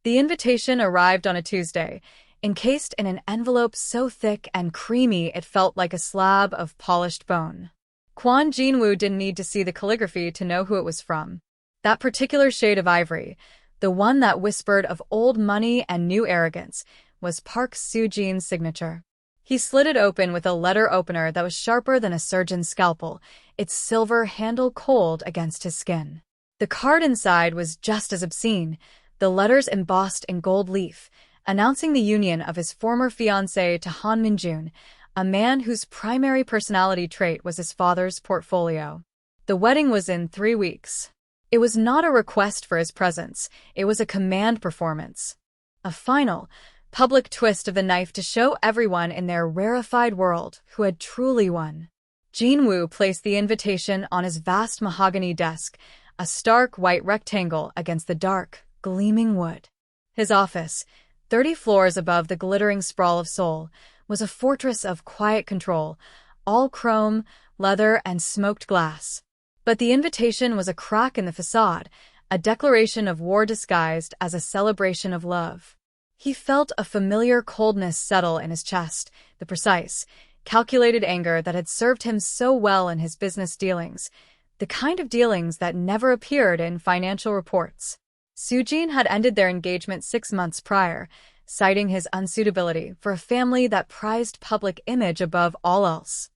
The invitation arrived on a Tuesday, encased in an envelope so thick and creamy it felt like a slab of polished bone. Kwon Jinwoo didn't need to see the calligraphy to know who it was from. That particular shade of ivory, the one that whispered of old money and new arrogance, was Park Soo-jin's signature. He slid it open with a letter opener that was sharper than a surgeon's scalpel, its silver handle cold against his skin. The card inside was just as obscene, the letters embossed in gold leaf, announcing the union of his former fiancée to Han Min-jun, a man whose primary personality trait was his father's portfolio. The wedding was in 3 weeks. It was not a request for his presence, it was a command performance. A final, public twist of the knife to show everyone in their rarefied world who had truly won. Jinwoo placed the invitation on his vast mahogany desk, a stark white rectangle against the dark, gleaming wood. His office, 30 floors above the glittering sprawl of Seoul, was a fortress of quiet control, all chrome, leather, and smoked glass. But the invitation was a crack in the facade, a declaration of war disguised as a celebration of love. He felt a familiar coldness settle in his chest, the precise, calculated anger that had served him so well in his business dealings, the kind of dealings that never appeared in financial reports. Soo-jin had ended their engagement 6 months prior, citing his unsuitability for a family that prized public image above all else.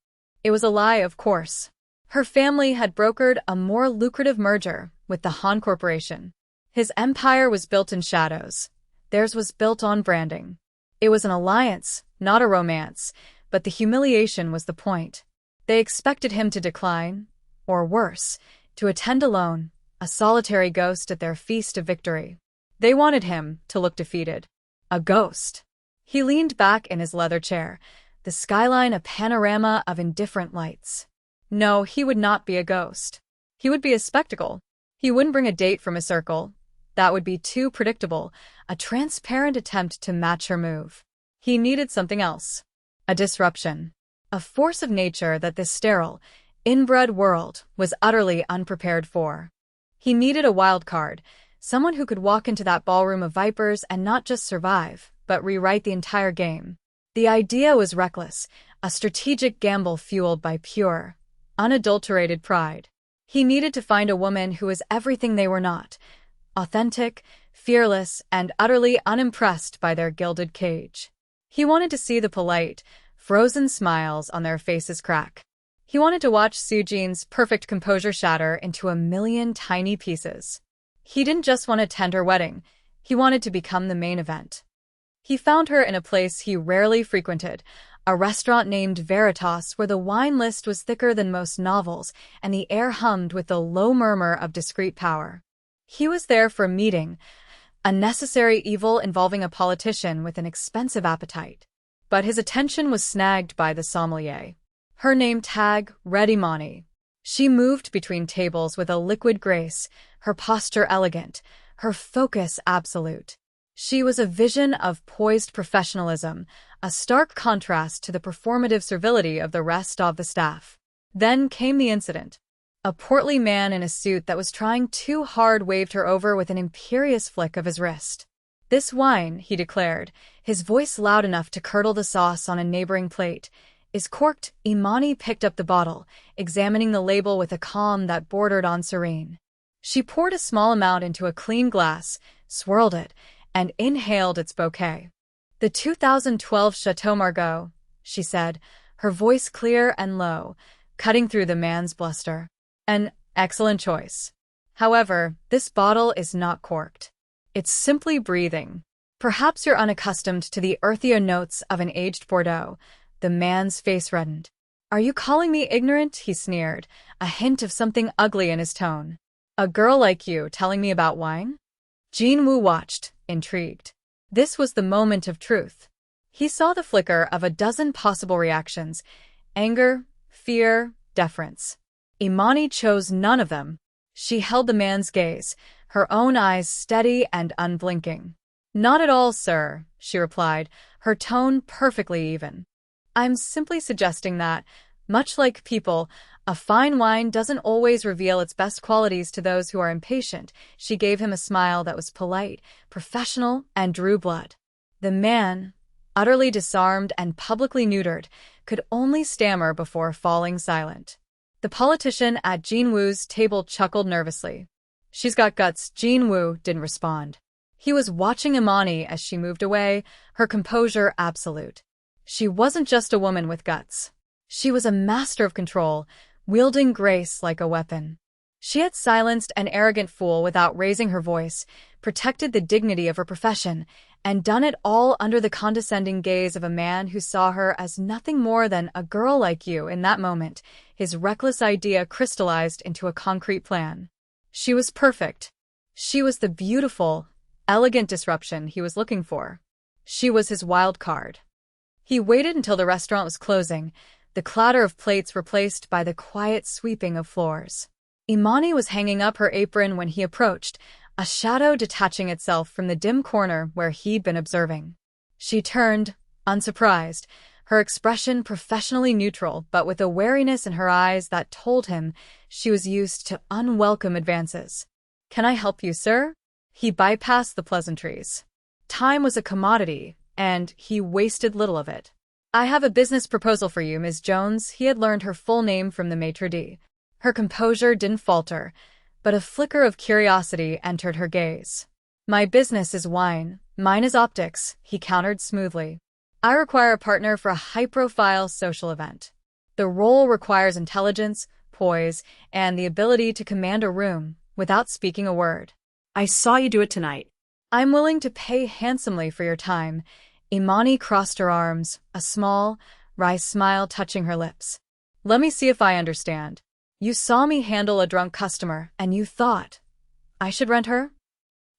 It was a lie, of course. Her family had brokered a more lucrative merger with the Han Corporation. His empire was built in shadows. Theirs was built on branding. It was an alliance, not a romance, but the humiliation was the point. They expected him to decline, or worse, to attend alone, a solitary ghost at their feast of victory. They wanted him to look defeated. A ghost. He leaned back in his leather chair, the skyline a panorama of indifferent lights. No, he would not be a ghost. He would be a spectacle. He wouldn't bring a date from a circle. That would be too predictable, a transparent attempt to match her move. He needed something else. A disruption. A force of nature that this sterile, inbred world was utterly unprepared for. He needed a wild card, someone who could walk into that ballroom of vipers and not just survive, but rewrite the entire game. The idea was reckless, a strategic gamble fueled by pure, unadulterated pride. He needed to find a woman who was everything they were not, authentic, fearless, and utterly unimpressed by their gilded cage. He wanted to see the polite, frozen smiles on their faces crack. He wanted to watch Soo-jin's perfect composure shatter into a million tiny pieces. He didn't just want to attend her wedding, he wanted to become the main event. He found her in a place he rarely frequented, a restaurant named Veritas where the wine list was thicker than most novels and the air hummed with the low murmur of discreet power. He was there for a meeting, a necessary evil involving a politician with an expensive appetite. But his attention was snagged by the sommelier. Her name tag read Imani. She moved between tables with a liquid grace, her posture elegant, her focus absolute. She was a vision of poised professionalism, a stark contrast to the performative servility of the rest of the staff. Then came the incident. A portly man in a suit that was trying too hard waved her over with an imperious flick of his wrist. "This wine," he declared, his voice loud enough to curdle the sauce on a neighboring plate, "is corked." Imani picked up the bottle, examining the label with a calm that bordered on serene. She poured a small amount into a clean glass, swirled it, and inhaled its bouquet. "The 2012 Chateau Margaux," she said, her voice clear and low, cutting through the man's bluster. "An excellent choice. However, this bottle is not corked. It's simply breathing. Perhaps you're unaccustomed to the earthier notes of an aged Bordeaux." The man's face reddened. "Are you calling me ignorant?" he sneered, a hint of something ugly in his tone. "A girl like you telling me about wine?" Jinwoo watched, intrigued. This was the moment of truth. He saw the flicker of a dozen possible reactions: anger, fear, deference. Imani chose none of them. She held the man's gaze, her own eyes steady and unblinking. "Not at all, sir," she replied, her tone perfectly even. "I'm simply suggesting that, much like people, A fine wine doesn't always reveal its best qualities to those who are impatient. She gave him a smile that was polite, professional, and drew blood. The man, utterly disarmed and publicly neutered, could only stammer before falling silent. The politician at Jinwoo's table chuckled nervously. "She's got guts." Jinwoo didn't respond. He was watching Imani as she moved away, her composure absolute. She wasn't just a woman with guts. She was a master of control, wielding grace like a weapon. She had silenced an arrogant fool without raising her voice, protected the dignity of her profession, and done it all under the condescending gaze of a man who saw her as nothing more than a girl like you. In that moment, his reckless idea crystallized into a concrete plan. She was perfect. She was the beautiful, elegant disruption he was looking for. She was his wild card. He waited until the restaurant was closing, the clatter of plates replaced by the quiet sweeping of floors. Imani was hanging up her apron when he approached, a shadow detaching itself from the dim corner where he'd been observing. She turned, unsurprised, her expression professionally neutral but with a wariness in her eyes that told him she was used to unwelcome advances. "Can I help you, sir?" He bypassed the pleasantries. Time was a commodity, and he wasted little of it. "I have a business proposal for you, Ms. Jones." He had learned her full name from the maitre d'. Her composure didn't falter, but a flicker of curiosity entered her gaze. "My business is wine, mine is optics," he countered smoothly. "I require a partner for a high-profile social event. The role requires intelligence, poise, and the ability to command a room without speaking a word." "I saw you do it tonight." "I'm willing to pay handsomely for your time." Imani crossed her arms, a small, wry smile touching her lips. "Let me see if I understand. You saw me handle a drunk customer, and you thought I should rent her?"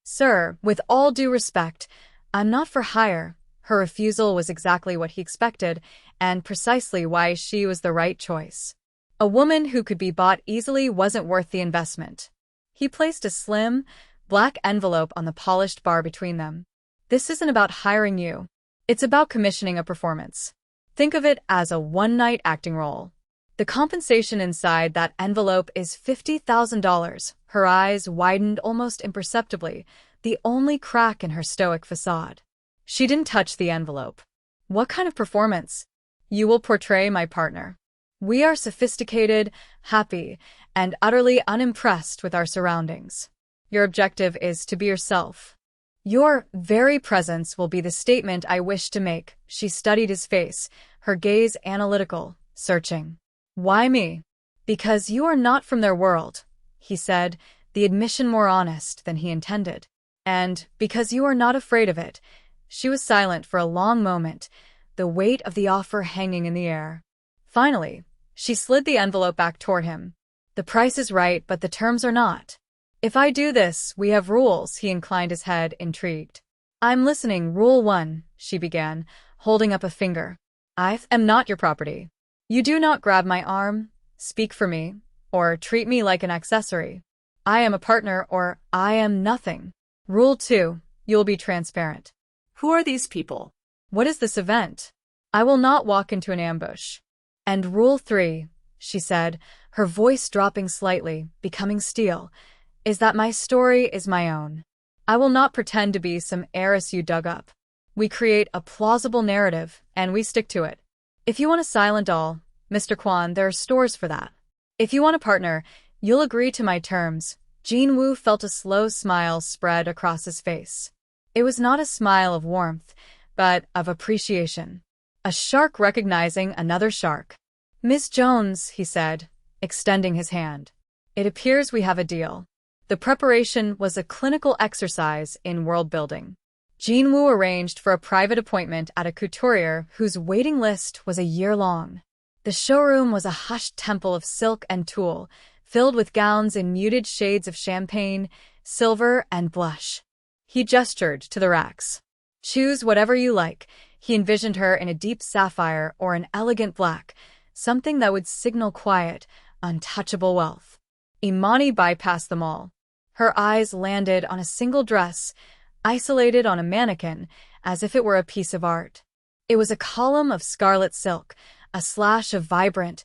"Sir, with all due respect, I'm not for hire." Her refusal was exactly what he expected, and precisely why she was the right choice. A woman who could be bought easily wasn't worth the investment. He placed a slim, black envelope on the polished bar between them. "This isn't about hiring you. It's about commissioning a performance. Think of it as a one-night acting role. The compensation inside that envelope is $50,000. Her eyes widened almost imperceptibly, the only crack in her stoic facade. She didn't touch the envelope. "What kind of performance?" "You will portray my partner. We are sophisticated, happy, and utterly unimpressed with our surroundings. Your objective is to be yourself. Your very presence will be the statement I wish to make." She studied his face, her gaze analytical, searching. "Why me?" "Because you are not from their world," he said, the admission more honest than he intended. "And because you are not afraid of it." She was silent for a long moment, the weight of the offer hanging in the air. Finally, she slid the envelope back toward him. "The price is right, but the terms are not. If I do this, we have rules." He inclined his head, intrigued. "I'm listening." "Rule 1, she began, holding up a finger. "I am not your property. You do not grab my arm, speak for me, or treat me like an accessory. I am a partner or I am nothing." "Rule 2, you'll be transparent." "Who are these people?" "What is this event?" "I will not walk into an ambush." "And Rule 3, she said, her voice dropping slightly, becoming steel, "is that my story is my own. I will not pretend to be some heiress you dug up. We create a plausible narrative, and we stick to it. If you want a silent doll, Mr. Kwan, there are stores for that. If you want a partner, you'll agree to my terms." Jinwoo felt a slow smile spread across his face. It was not a smile of warmth, but of appreciation. A shark recognizing another shark. "Miss Jones," he said, extending his hand. "It appears we have a deal." The preparation was a clinical exercise in world-building. Jinwoo arranged for a private appointment at a couturier whose waiting list was a year long. The showroom was a hushed temple of silk and tulle, filled with gowns in muted shades of champagne, silver, and blush. He gestured to the racks. "Choose whatever you like." He envisioned her in a deep sapphire or an elegant black, something that would signal quiet, untouchable wealth. Imani bypassed them all. Her eyes landed on a single dress, isolated on a mannequin, as if it were a piece of art. It was a column of scarlet silk, a slash of vibrant,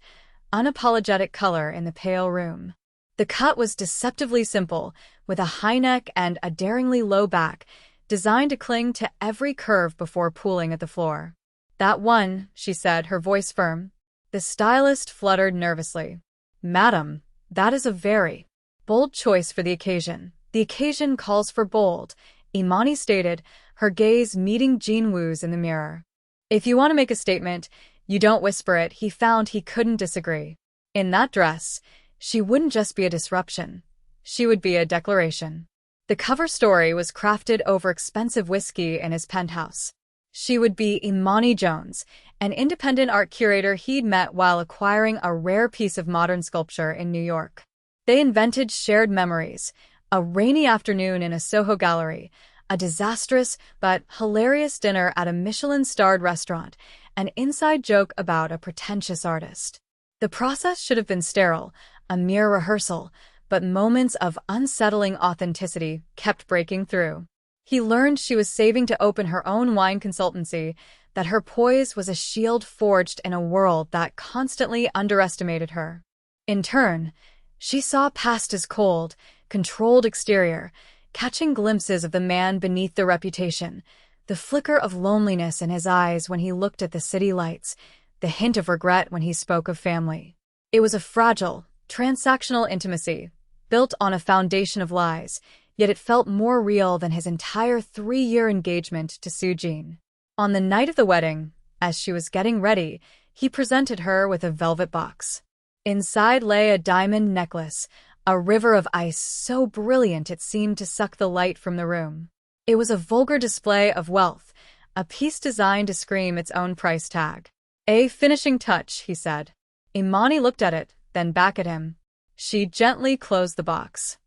unapologetic color in the pale room. The cut was deceptively simple, with a high neck and a daringly low back, designed to cling to every curve before pooling at the floor. "That one," she said, her voice firm. The stylist fluttered nervously. "Madam, that is a very bold choice for the occasion. The occasion calls for bold," Imani stated, her gaze meeting Jinwoo's in the mirror. "If you want to make a statement, you don't whisper it," he found he couldn't disagree. In that dress, she wouldn't just be a disruption. She would be a declaration. The cover story was crafted over expensive whiskey in his penthouse. She would be Imani Jones, an independent art curator he'd met while acquiring a rare piece of modern sculpture in New York. They invented shared memories, a rainy afternoon in a Soho gallery, a disastrous but hilarious dinner at a Michelin-starred restaurant, an inside joke about a pretentious artist. The process should have been sterile, a mere rehearsal, but moments of unsettling authenticity kept breaking through. He learned she was saving to open her own wine consultancy, that her poise was a shield forged in a world that constantly underestimated her. In turn, she saw past his cold, controlled exterior, catching glimpses of the man beneath the reputation, the flicker of loneliness in his eyes when he looked at the city lights, the hint of regret when he spoke of family. It was a fragile, transactional intimacy, built on a foundation of lies, yet it felt more real than his entire 3-year engagement to Soo-jin. On the night of the wedding, as she was getting ready, he presented her with a velvet box. Inside lay a diamond necklace, a river of ice so brilliant it seemed to suck the light from the room. It was a vulgar display of wealth, a piece designed to scream its own price tag. "A finishing touch," he said. Imani looked at it, then back at him. She gently closed the box.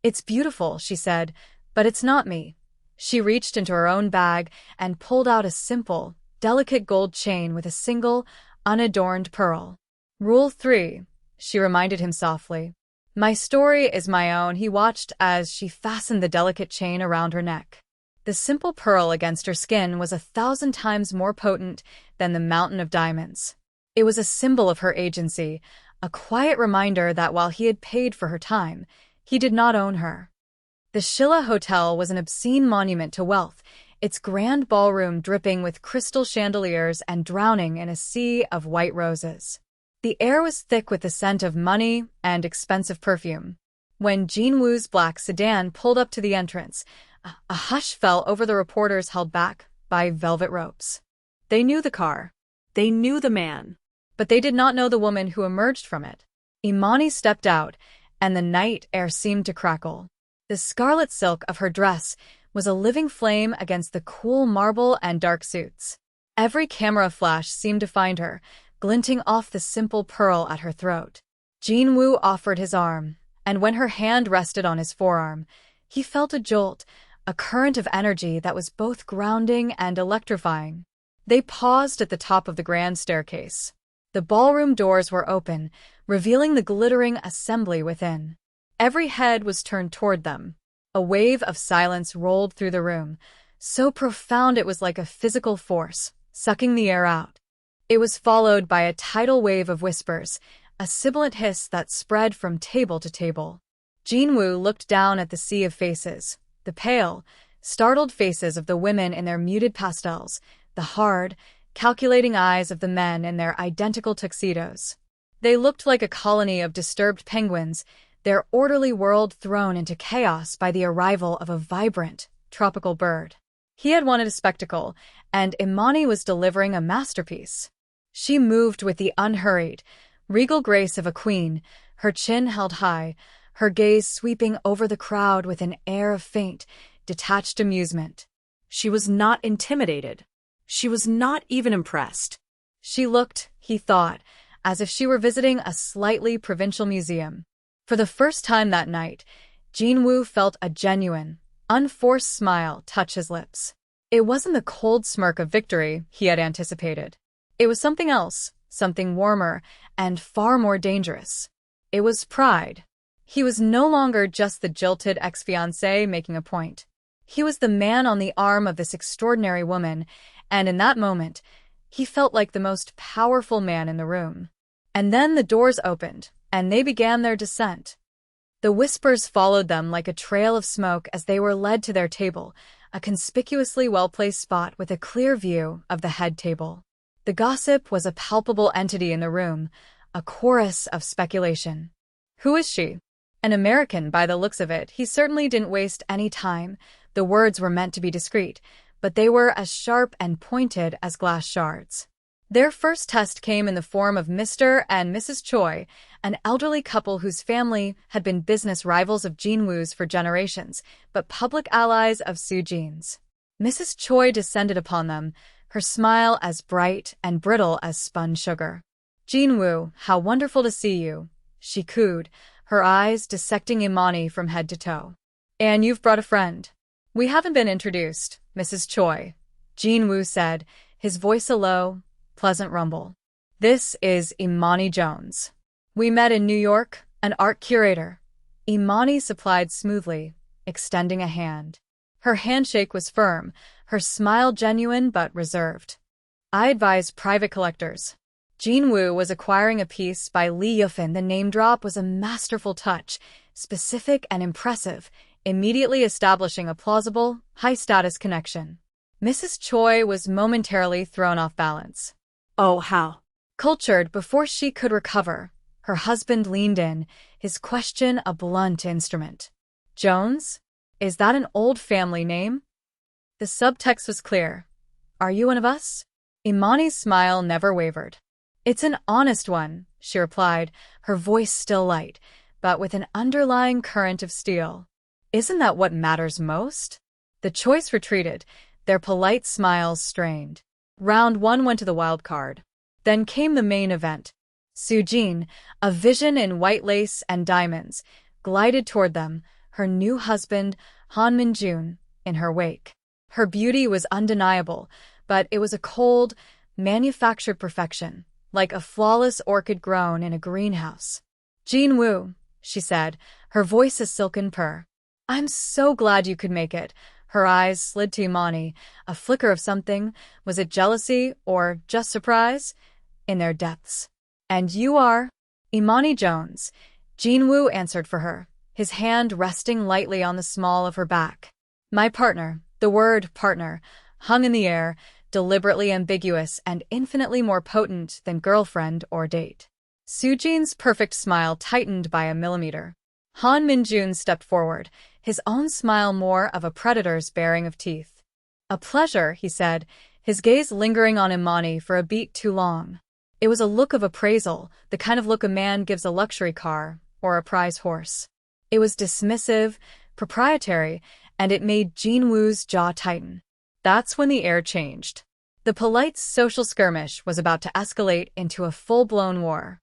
"It's beautiful," she said, "but it's not me." She reached into her own bag and pulled out a simple, delicate gold chain with a single, unadorned pearl. "Rule 3, she reminded him softly. "My story is my own." He watched as she fastened the delicate chain around her neck. The simple pearl against her skin was 1,000 times more potent than the mountain of diamonds. It was a symbol of her agency, a quiet reminder that while he had paid for her time, he did not own her. The Shilla Hotel was an obscene monument to wealth, its grand ballroom dripping with crystal chandeliers and drowning in a sea of white roses. The air was thick with the scent of money and expensive perfume. When Jinwoo's black sedan pulled up to the entrance, a hush fell over the reporters held back by velvet ropes. They knew the car. They knew the man. But they did not know the woman who emerged from it. Imani stepped out, and the night air seemed to crackle. The scarlet silk of her dress was a living flame against the cool marble and dark suits. Every camera flash seemed to find her, glinting off the simple pearl at her throat. Jinwoo offered his arm, and when her hand rested on his forearm, he felt a jolt, a current of energy that was both grounding and electrifying. They paused at the top of the grand staircase. The ballroom doors were open, revealing the glittering assembly within. Every head was turned toward them. A wave of silence rolled through the room, so profound it was like a physical force, sucking the air out. It was followed by a tidal wave of whispers, a sibilant hiss that spread from table to table. Jinwoo looked down at the sea of faces, the pale, startled faces of the women in their muted pastels, the hard, calculating eyes of the men in their identical tuxedos. They looked like a colony of disturbed penguins, their orderly world thrown into chaos by the arrival of a vibrant, tropical bird. He had wanted a spectacle, and Imani was delivering a masterpiece. She moved with the unhurried, regal grace of a queen, her chin held high, her gaze sweeping over the crowd with an air of faint, detached amusement. She was not intimidated. She was not even impressed. She looked, he thought, as if she were visiting a slightly provincial museum. For the first time that night, Jinwoo felt a genuine, unforced smile touch his lips. It wasn't the cold smirk of victory he had anticipated. It was something else, something warmer and far more dangerous. It was pride. He was no longer just the jilted ex-fiancé making a point. He was the man on the arm of this extraordinary woman, and in that moment, he felt like the most powerful man in the room. And then the doors opened, and they began their descent. The whispers followed them like a trail of smoke as they were led to their table, a conspicuously well-placed spot with a clear view of the head table. The gossip was a palpable entity in the room, a chorus of speculation. Who is she? An American by the looks of it. He certainly didn't waste any time. The words were meant to be discreet, but they were as sharp and pointed as glass shards. Their first test came in the form of Mr. and Mrs. Choi, an elderly couple whose family had been business rivals of Jinwoo's for generations, but public allies of Soo-jin's. Mrs. Choi descended upon them, her smile as bright and brittle as spun sugar. "Jinwoo, how wonderful to see you," she cooed, her eyes dissecting Imani from head to toe. "And you've brought a friend." "We haven't been introduced, Mrs. Choi," Jinwoo said, his voice a low, pleasant rumble. "This is Imani Jones. We met in New York, an art curator." Imani supplied smoothly, extending a hand. Her handshake was firm, her smile genuine but reserved. "I advise private collectors." Jinwoo was acquiring a piece by Lee Yufin. The name drop was a masterful touch, specific and impressive, immediately establishing a plausible, high-status connection. Mrs. Choi was momentarily thrown off balance. "Oh, how?" Cultured before she could recover, her husband leaned in, his question a blunt instrument. "Jones? Is that an old family name?" The subtext was clear. "Are you one of us?" Imani's smile never wavered. "It's an honest one," she replied, her voice still light, but with an underlying current of steel. "Isn't that what matters most?" The Choice retreated, their polite smiles strained. Round 1 went to the wild card. Then came the main event. Soo-jin, a vision in white lace and diamonds, glided toward them, her new husband, Han Min-jun, in her wake. Her beauty was undeniable, but it was a cold, manufactured perfection, like a flawless orchid grown in a greenhouse. "Jinwoo," she said, her voice a silken purr. "I'm so glad you could make it." Her eyes slid to Imani, a flicker of something, was it jealousy or just surprise, in their depths. "And you are?" "Imani Jones," Jinwoo answered for her, his hand resting lightly on the small of her back. "My partner." The word partner hung in the air, deliberately ambiguous and infinitely more potent than girlfriend or date. Soo-jin's perfect smile tightened by a millimeter. Han Min-jun stepped forward, his own smile more of a predator's baring of teeth. "A pleasure," he said, his gaze lingering on Imani for a beat too long. It was a look of appraisal, the kind of look a man gives a luxury car or a prize horse. It was dismissive, proprietary, and it made Jinwoo's jaw tighten. That's when the air changed. The polite social skirmish was about to escalate into a full-blown war.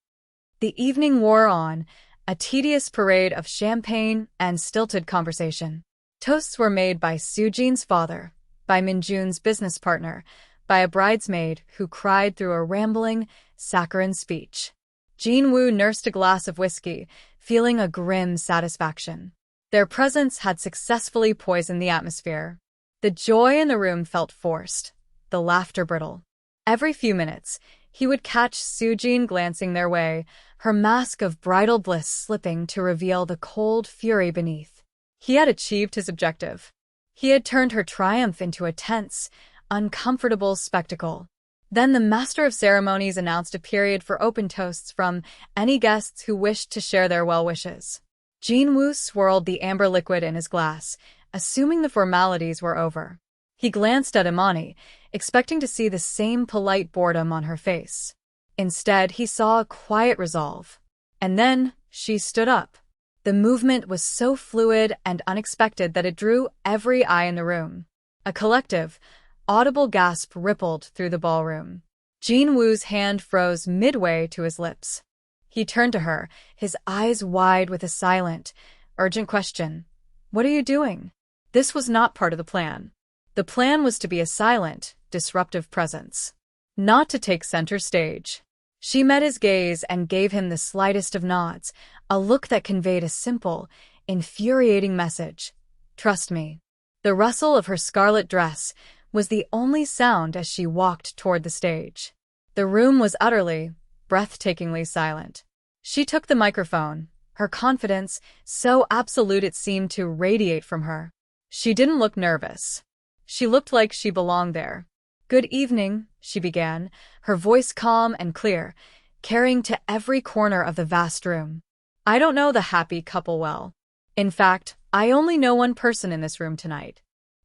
The evening wore on, a tedious parade of champagne and stilted conversation. Toasts were made by Soo-jin's father, by Min-jun's business partner, by a bridesmaid who cried through a rambling, saccharine speech. Jinwoo nursed a glass of whiskey, feeling a grim satisfaction. Their presence had successfully poisoned the atmosphere. The joy in the room felt forced, the laughter brittle. Every few minutes, he would catch Soo-jin glancing their way, her mask of bridal bliss slipping to reveal the cold fury beneath. He had achieved his objective. He had turned her triumph into a tense, uncomfortable spectacle. Then the master of ceremonies announced a period for open toasts from any guests who wished to share their well wishes. Jinwoo swirled the amber liquid in his glass, assuming the formalities were over. He glanced at Imani, expecting to see the same polite boredom on her face. Instead, he saw a quiet resolve. And then, she stood up. The movement was so fluid and unexpected that it drew every eye in the room. A collective, audible gasp rippled through the ballroom. Jinwoo's hand froze midway to his lips. He turned to her, his eyes wide with a silent, urgent question. "What are you doing?" This was not part of the plan. The plan was to be a silent, disruptive presence, not to take center stage. She met his gaze and gave him the slightest of nods, a look that conveyed a simple, infuriating message. "Trust me." The rustle of her scarlet dress was the only sound as she walked toward the stage. The room was utterly, breathtakingly silent. She took the microphone, her confidence so absolute it seemed to radiate from her. She didn't look nervous. She looked like she belonged there. "Good evening," she began, her voice calm and clear, carrying to every corner of the vast room. "I don't know the happy couple well. In fact, I only know one person in this room tonight.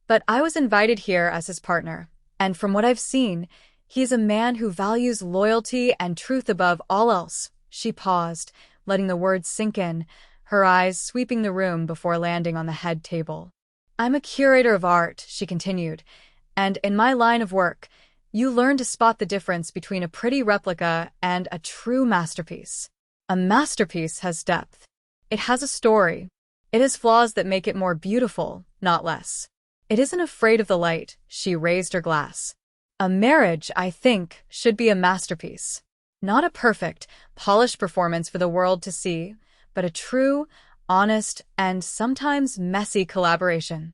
But I was invited here as his partner, and from what I've seen, he is a man who values loyalty and truth above all else." She paused, letting the words sink in, her eyes sweeping the room before landing on the head table. "I'm a curator of art," she continued, "and in my line of work, you learn to spot the difference between a pretty replica and a true masterpiece. A masterpiece has depth. It has a story. It has flaws that make it more beautiful, not less. It isn't afraid of the light." She raised her glass. "A marriage, I think, should be a masterpiece. Not a perfect, polished performance for the world to see, but a true, honest, and sometimes messy collaboration.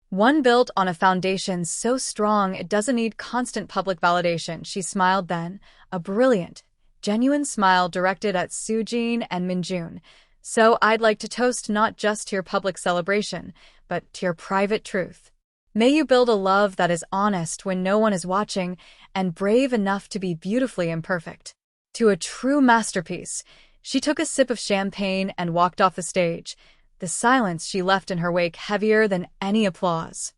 One built on a foundation so strong it doesn't need constant public validation." She smiled then, a brilliant, genuine smile directed at Soojin and Minjun. "So I'd like to toast not just to your public celebration, but to your private truth. May you build a love that is honest when no one is watching and brave enough to be beautifully imperfect. To a true masterpiece." She took a sip of champagne and walked off the stage, the silence she left in her wake heavier than any applause.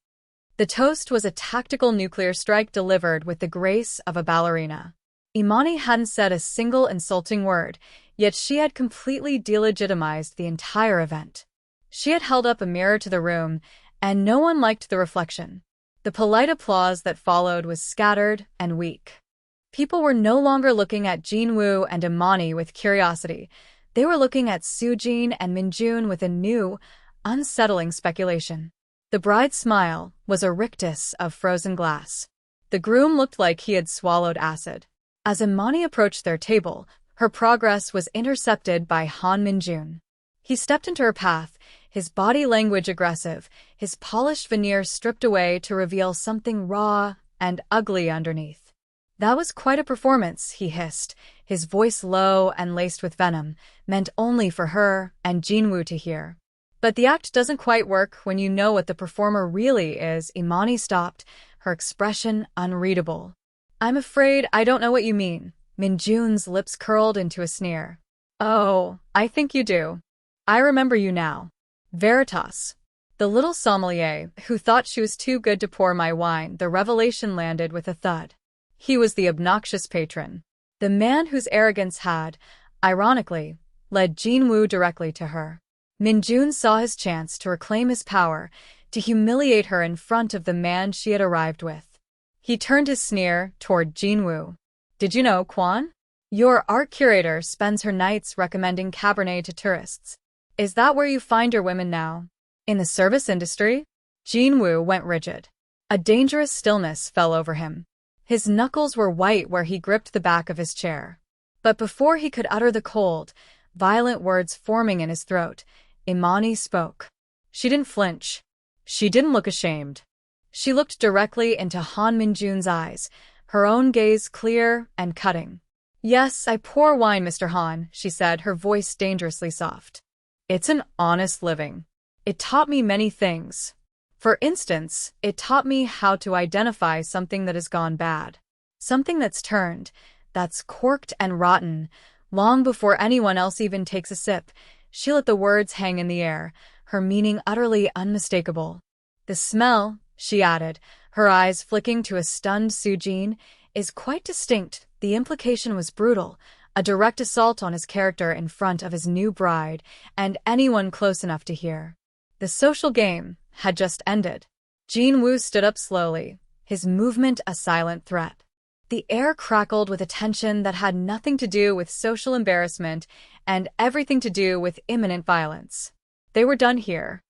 The toast was a tactical nuclear strike delivered with the grace of a ballerina. Imani hadn't said a single insulting word, yet she had completely delegitimized the entire event. She had held up a mirror to the room, and no one liked the reflection. The polite applause that followed was scattered and weak. People were no longer looking at Jinwoo and Imani with curiosity. They were looking at Soojin and Minjun with a new, unsettling speculation. The bride's smile was a rictus of frozen glass. The groom looked like he had swallowed acid. As Imani approached their table, her progress was intercepted by Han Minjun. He stepped into her path, his body language aggressive, his polished veneer stripped away to reveal something raw and ugly underneath. "That was quite a performance," he hissed, his voice low and laced with venom, meant only for her and Jinwoo to hear. "But the act doesn't quite work when you know what the performer really is." Imani stopped, her expression unreadable. "I'm afraid I don't know what you mean." Minjun's lips curled into a sneer. "Oh, I think you do. I remember you now. Veritas. The little sommelier who thought she was too good to pour my wine." The revelation landed with a thud. He was the obnoxious patron. The man whose arrogance had, ironically, led Jinwoo directly to her. Minjun saw his chance to reclaim his power, to humiliate her in front of the man she had arrived with. He turned his sneer toward Jinwoo. "Did you know, Kwon? Your art curator spends her nights recommending Cabernet to tourists. Is that where you find your women now? In the service industry?" Jinwoo went rigid. A dangerous stillness fell over him. His knuckles were white where he gripped the back of his chair. But before he could utter the cold, violent words forming in his throat, Imani spoke. She didn't flinch. She didn't look ashamed. She looked directly into Han Minjun's eyes, her own gaze clear and cutting. "Yes, I pour wine, Mr. Han," she said, her voice dangerously soft. "It's an honest living. It taught me many things. For instance, it taught me how to identify something that has gone bad. Something that's turned, that's corked and rotten, long before anyone else even takes a sip." She let the words hang in the air, her meaning utterly unmistakable. "The smell," she added, her eyes flicking to a stunned Soojin, "is quite distinct." The implication was brutal, a direct assault on his character in front of his new bride and anyone close enough to hear. The social game had just ended. Jinwoo stood up slowly, his movement a silent threat. The air crackled with a tension that had nothing to do with social embarrassment and everything to do with imminent violence. They were done here.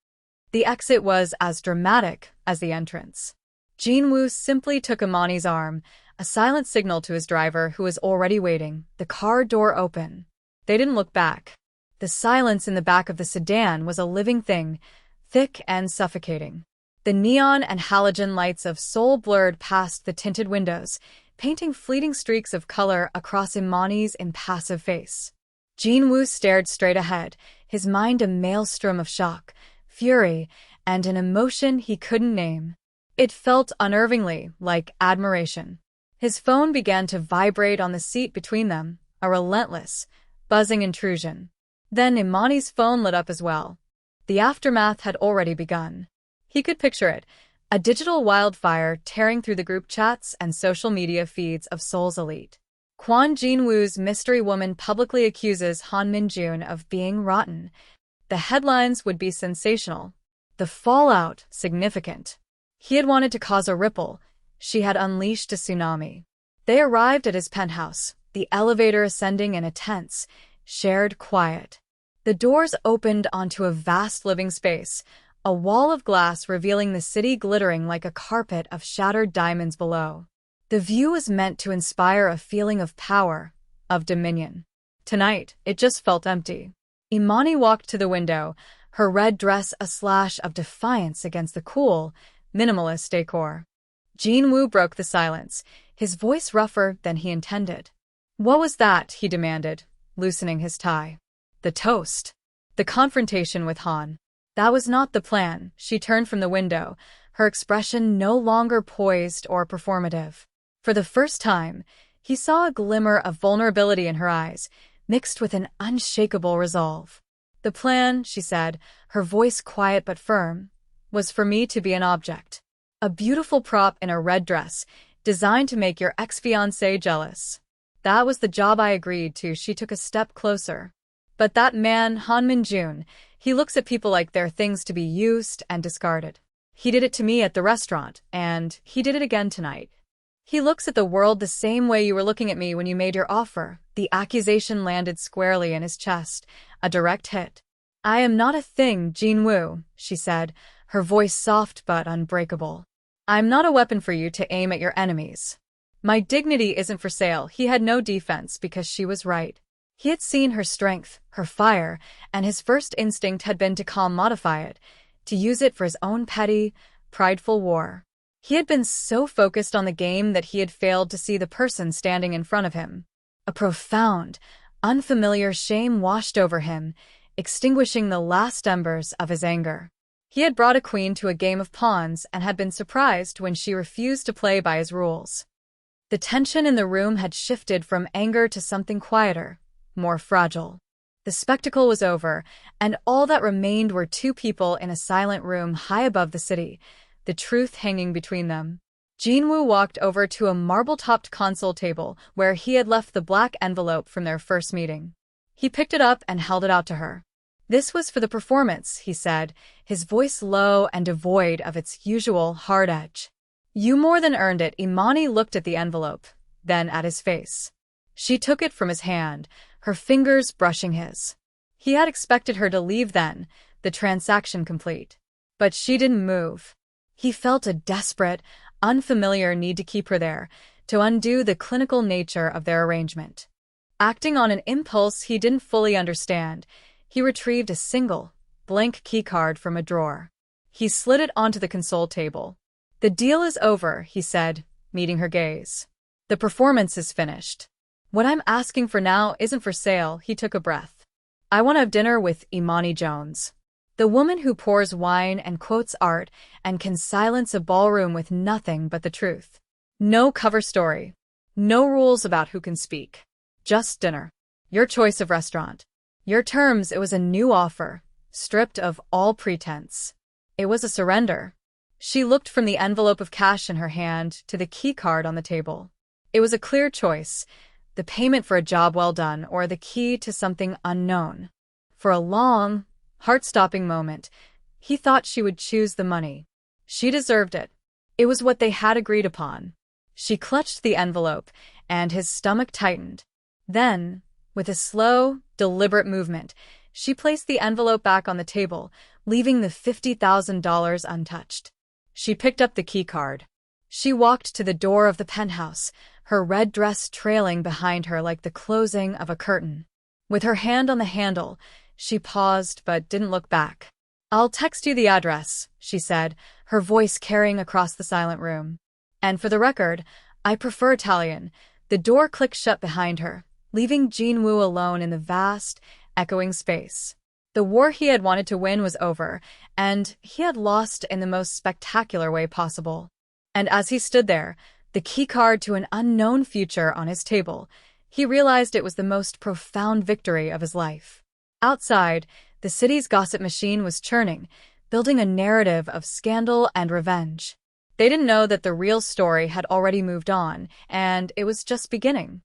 The exit was as dramatic as the entrance. Jinwoo simply took Imani's arm, a silent signal to his driver who was already waiting, the car door open. They didn't look back. The silence in the back of the sedan was a living thing, thick and suffocating. The neon and halogen lights of Seoul blurred past the tinted windows, painting fleeting streaks of color across Imani's impassive face. Jin-woo stared straight ahead, his mind a maelstrom of shock, fury, and an emotion he couldn't name. It felt unnervingly like admiration. His phone began to vibrate on the seat between them, a relentless, buzzing intrusion. Then Imani's phone lit up as well. The aftermath had already begun. He could picture it, a digital wildfire tearing through the group chats and social media feeds of Seoul's elite. Kwon Jin-woo's mystery woman publicly accuses Han Min-jun of being rotten. The headlines would be sensational. The fallout significant. He had wanted to cause a ripple. She had unleashed a tsunami. They arrived at his penthouse, the elevator ascending in a tense, shared quiet. The doors opened onto a vast living space, a wall of glass revealing the city glittering like a carpet of shattered diamonds below. The view was meant to inspire a feeling of power, of dominion. Tonight, it just felt empty. Imani walked to the window, her red dress a slash of defiance against the cool, minimalist decor. Jin-woo broke the silence, his voice rougher than he intended. "What was that?" he demanded, loosening his tie. "The toast. The confrontation with Han. That was not the plan." She turned from the window, her expression no longer poised or performative. For the first time, he saw a glimmer of vulnerability in her eyes, mixed with an unshakable resolve. "The plan," she said, her voice quiet but firm, "was for me to be an object. A beautiful prop in a red dress, designed to make your ex-fiancé jealous. That was the job I agreed to." She took a step closer. "But that man, Han Min-jun, he looks at people like they're things to be used and discarded. He did it to me at the restaurant, and he did it again tonight. He looks at the world the same way you were looking at me when you made your offer." The accusation landed squarely in his chest, a direct hit. "I am not a thing, Jin-woo," she said, her voice soft but unbreakable. "I'm not a weapon for you to aim at your enemies. My dignity isn't for sale." He had no defense because she was right. He had seen her strength, her fire, and his first instinct had been to commodify it, to use it for his own petty, prideful war. He had been so focused on the game that he had failed to see the person standing in front of him. A profound, unfamiliar shame washed over him, extinguishing the last embers of his anger. He had brought a queen to a game of pawns and had been surprised when she refused to play by his rules. The tension in the room had shifted from anger to something quieter, more fragile. The spectacle was over, and all that remained were two people in a silent room high above the city, the truth hanging between them. Jin-woo walked over to a marble-topped console table where he had left the black envelope from their first meeting. He picked it up and held it out to her. "This was for the performance," he said, his voice low and devoid of its usual hard edge. "You more than earned it." Imani looked at the envelope, then at his face. She took it from his hand, her fingers brushing his. He had expected her to leave then, the transaction complete. But she didn't move. He felt a desperate, unfamiliar need to keep her there, to undo the clinical nature of their arrangement. Acting on an impulse he didn't fully understand, he retrieved a single, blank keycard from a drawer. He slid it onto the console table. "The deal is over," he said, meeting her gaze. "The performance is finished. What I'm asking for now isn't for sale." He took a breath. "I want to have dinner with Imani Jones. The woman who pours wine and quotes art and can silence a ballroom with nothing but the truth. No cover story. No rules about who can speak. Just dinner. Your choice of restaurant. Your terms." It was a new offer, stripped of all pretense. It was a surrender. She looked from the envelope of cash in her hand to the key card on the table. It was a clear choice, the payment for a job well done or the key to something unknown. For a long, heart-stopping moment, he thought she would choose the money. She deserved it. It was what they had agreed upon. She clutched the envelope, and his stomach tightened. Then, with a slow, deliberate movement, she placed the envelope back on the table, leaving the $50,000 untouched. She picked up the keycard. She walked to the door of the penthouse, her red dress trailing behind her like the closing of a curtain. With her hand on the handle, she paused but didn't look back. "I'll text you the address," she said, her voice carrying across the silent room. And for the record, I prefer Italian. The door clicked shut behind her, leaving Jinwoo alone in the vast, echoing space. The war he had wanted to win was over, and he had lost in the most spectacular way possible. And as he stood there, the keycard to an unknown future on his table, he realized it was the most profound victory of his life. Outside, the city's gossip machine was churning, building a narrative of scandal and revenge. They didn't know that the real story had already moved on, and it was just beginning.